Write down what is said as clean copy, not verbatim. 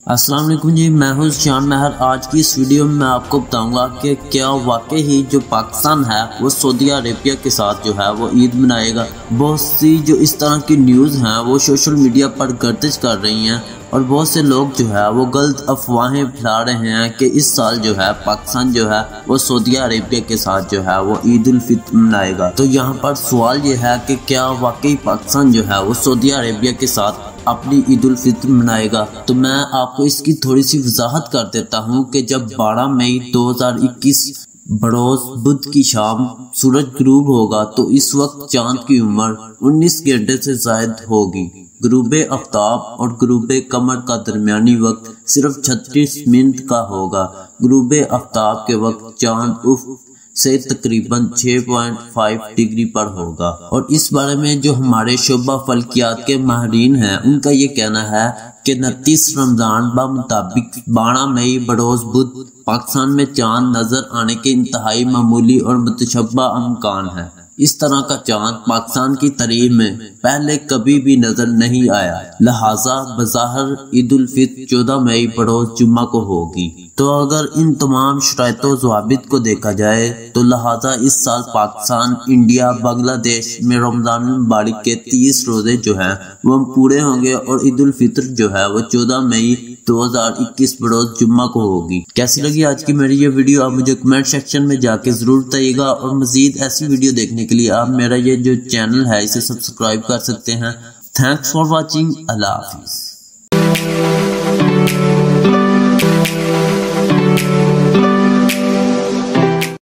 السلام علیکم جی، میں ہوں شان مہر۔ آج کی اس ویڈیو میں آپ کو بتاؤں گا کہ کیا واقعی ہی جو پاکستان ہے وہ سعودی عربیہ کے ساتھ جو ہے وہ عید منائے گا۔ بہت سی جو اس طرح کی نیوز ہیں وہ سوشل میڈیا پر گردش کر رہی ہیں اور بہت سے لوگ جو ہے وہ غلط افواہیں پھیلا رہے ہیں کہ اس سال جو ہے پاکستان جو ہے وہ سعودی عربیہ کے ساتھ جو ہے وہ عید الفطر منائے گا۔ تو یہاں پر سوال یہ ہے کہ کیا واقعی پاکستان جو ہے وہ سعودی عربیہ کے ساتھ اپنی عید الفطر منائے گا؟ تو میں آپ کو اس کی تھوڑی سی وضاحت کر دیتا ہوں کہ جب 12 مئی 2021 بروز بدھ کی شام سورج غروب ہوگا تو اس وقت چاند کی عمر 19 گھنٹے سے زائد ہوگی۔ غروب آفتاب اور غروب قمر کا درمیانی وقت صرف 36 منٹ کا ہوگا۔ غروب آفتاب کے وقت چاند افق سے تقریباً 6.5 ڈگری پر ہوگا، اور اس بارے میں جو ہمارے شعبہ فلکیات کے ماہرین ہیں ان کا یہ کہنا ہے کہ 29 رمضان بمطابق 12 مئی بروز بدھ پاکستان میں چاند نظر آنے کے انتہائی معمولی اور متشبہ امکان ہے۔ اس طرح کا چاند پاکستان کی تاریخ میں پہلے کبھی بھی نظر نہیں آیا، لہٰذا بظاہر عید الفطر 14 مئی بروز جمعہ کو ہوگی۔ تو اگر ان تمام شرائط و ضوابط کو دیکھا جائے تو لہٰذا اس سال پاکستان، انڈیا، بنگلہ دیش میں رمضان المبارک کے 30 روزے جو ہیں وہ پورے ہوں گے اور عید الفطر جو ہے وہ 14 مئی 2021 بروز جمعہ کو ہوگی۔ کیسی لگی آج کی میری یہ ویڈیو آپ مجھے کمنٹ سیکشن میں جا کے ضرور بتائیے گا، اور مزید ایسی ویڈیو دیکھنے کے لیے آپ میرا یہ جو چینل ہے اسے سبسکرائب کر سکتے ہیں۔ Thanks for watching. اللہ حافظ۔